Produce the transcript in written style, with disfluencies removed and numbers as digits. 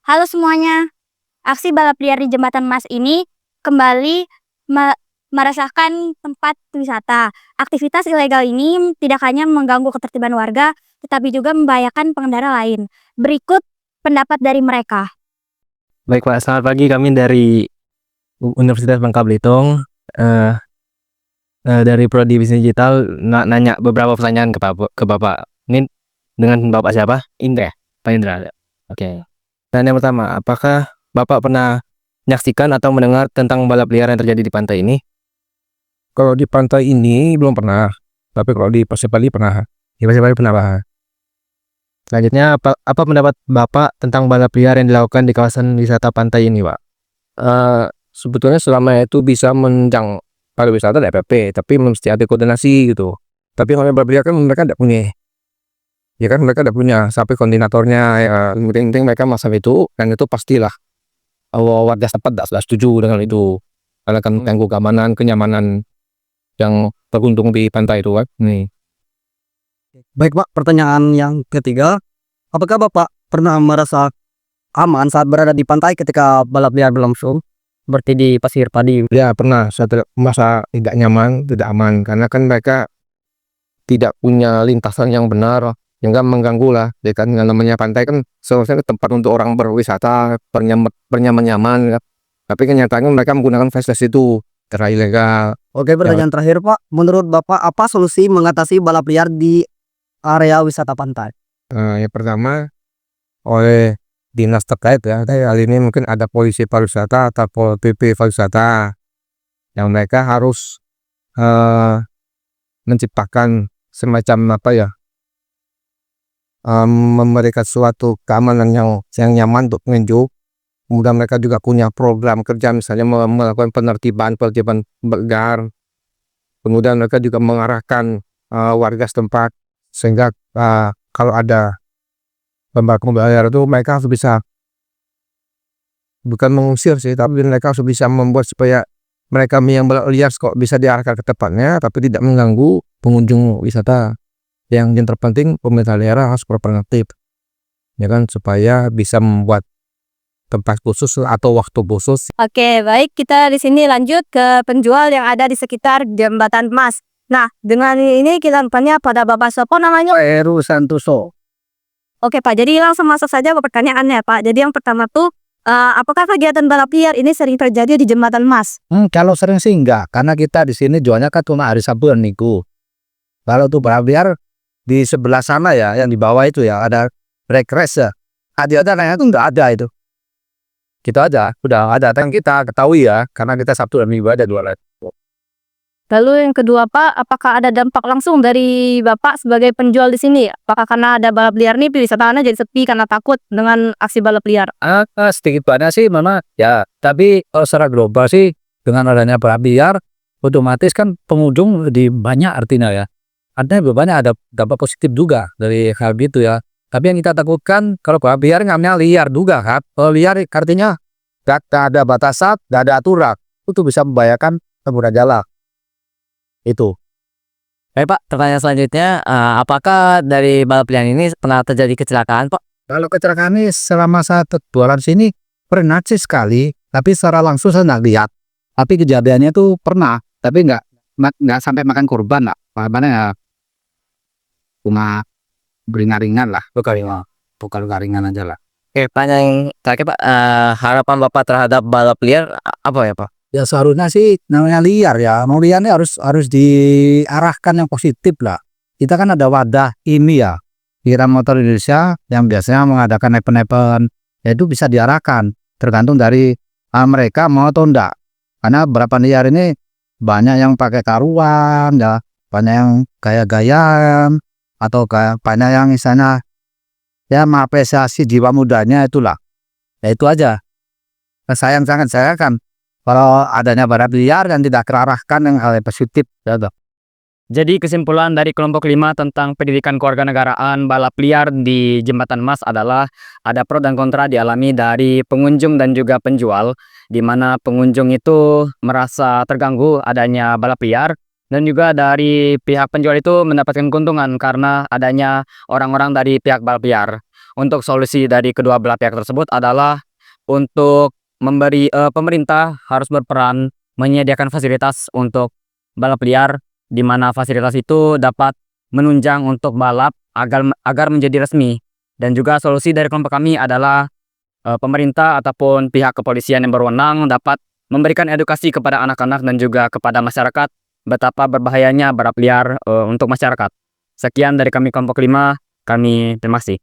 Halo semuanya, aksi balap liar di Jembatan Mas ini kembali meresahkan tempat wisata. Aktivitas ilegal ini tidak hanya mengganggu ketertiban warga, tetapi juga membahayakan pengendara lain. Berikut pendapat dari mereka. Baik Pak, selamat pagi. Kami dari Universitas Bangka Belitung, dari Prodi Bisnis Digital, nanya beberapa pertanyaan ke Bapak. Ini dengan Bapak siapa? Indra, Pak Indra. Oke. Dan yang pertama, apakah Bapak pernah menyaksikan atau mendengar tentang balap liar yang terjadi di pantai ini? Kalau di pantai ini belum pernah, tapi kalau di Pasir Bali pernah. Di Pasir Bali pernah, Pak. Selanjutnya, apa pendapat Bapak tentang balap liar yang dilakukan di kawasan wisata pantai ini, Pak? Sebetulnya selama itu bisa menunjang pariwisata ada PP, tapi mesti ada koordinasi gitu. Tapi kalau balap liar kan mereka tidak punya. Ya kan mereka tidak punya sampai koordinatornya, penting mereka masa itu, dan itu pastilah warga setempat tidak setuju dengan itu. Karena kan mengganggu keamanan, kenyamanan yang beruntung di pantai itu kan. Nih. Baik Pak, pertanyaan yang ketiga, apakah Bapak pernah merasa aman saat berada di pantai ketika balap liar berlangsung, seperti di Pasir Padi? Ya pernah, saya merasa tidak nyaman, tidak aman, karena kan mereka tidak punya lintasan yang benar, yang kan mengganggu lah. Ya kan, yang namanya pantai kan seharusnya tempat untuk orang berwisata, bernyaman-nyaman. Tapi kenyataannya mereka menggunakan fasilitas itu secara ilegal. Oke, pertanyaan terakhir Pak, menurut Bapak apa solusi mengatasi balap liar di area wisata pantai? Yang pertama, oleh dinas terkait ya, kali ini mungkin ada polisi pariwisata atau PP pariwisata, yang mereka harus menciptakan semacam apa ya, memberikan suatu keamanan yang nyaman untuk pengunjung. Kemudian mereka juga punya program kerja, misalnya melakukan penertiban bergar. Kemudian mereka juga mengarahkan warga setempat, sehingga kalau ada pembalap liar itu mereka harus bisa, bukan mengusir sih, tapi mereka harus bisa membuat supaya mereka yang balap liar kok bisa diarahkan ke tempatnya, tapi tidak mengganggu pengunjung wisata. Yang terpenting pemerintah daerah harus kooperatif, ya kan, supaya bisa membuat tempat khusus atau waktu khusus. Oke, baik, kita di sini lanjut ke penjual yang ada di sekitar Jembatan Mas. Nah, dengan ini kita bertanya pada Bapak siapa namanya? Heru Santoso. Oke Pak, jadi langsung masuk saja ke pertanyaannya Pak. Jadi yang pertama tuh, apakah kegiatan balap liar ini sering terjadi di Jembatan Mas? Kalau sering sih enggak, karena kita di sini jualnya kan cuma hari Sabtu dan Minggu. Kalau tuh balap liar di sebelah sana ya, yang di bawah itu ya, ada break race ya. Ada itu enggak ada itu. Gitu aja, udah ada. Yang kita ketahui ya, karena kita Sabtu dan Minggu ada jualan. Lalu yang kedua Pak, apakah ada dampak langsung dari Bapak sebagai penjual di sini? Apakah karena ada balap liar nih wisatawannya jadi sepi karena takut dengan aksi balap liar? Sedikit banyak sih memang ya, tapi kalau secara global sih dengan adanya balap liar otomatis kan pengunjung lebih banyak artinya ya. Artinya lebih banyak ada dampak positif juga dari hal itu ya. Tapi yang kita takutkan kalau balap liar namanya liar juga kan. Kalau liar artinya tidak ada batasan, tidak ada aturan, itu bisa membahayakan pengguna jalan. Itu. Baik Pak, pertanyaan selanjutnya, apakah dari balap liar ini pernah terjadi kecelakaan Pak? Kalau kecelakaan ini selama saya jualan sini pernah sih sekali, tapi secara langsung saya nggak lihat. Tapi kejadiannya tuh pernah, tapi nggak sampai makan korban lah. Mana ya cuma ringan-ringan lah, bukan ringan aja lah. Oke, pertanyaan yang terakhir Pak, harapan Bapak terhadap balap liar apa ya Pak? Ya seharusnya sih namanya liar ya, mau liar ini harus diarahkan yang positif lah. Kita kan ada wadah ini ya, Kiraan Motor Indonesia yang biasanya mengadakan event-event, ya itu bisa diarahkan tergantung dari mereka mau atau enggak. Karena balapan liar ini banyak yang pakai karuan ya, banyak yang gaya-gayaan, atau banyak yang misalnya ya mengapresiasi jiwa mudanya itulah. Ya itu aja. Sayang sangat saya kan kalau adanya balap liar dan tidak terarahkan yang hal positif ya. Jadi kesimpulan dari kelompok 5 tentang pendidikan kewarganegaraan balap liar di Jembatan Mas adalah ada pro dan kontra dialami dari pengunjung dan juga penjual, di mana pengunjung itu merasa terganggu adanya balap liar, dan juga dari pihak penjual itu mendapatkan keuntungan karena adanya orang-orang dari pihak balap liar. untuk solusi dari kedua belah pihak tersebut adalah untuk memberi pemerintah harus berperan menyediakan fasilitas untuk balap liar, di mana fasilitas itu dapat menunjang untuk balap agar menjadi resmi. Dan juga solusi dari kelompok kami adalah pemerintah ataupun pihak kepolisian yang berwenang dapat memberikan edukasi kepada anak-anak dan juga kepada masyarakat betapa berbahayanya balap liar untuk masyarakat. Sekian dari kami kelompok 5, kami terima kasih.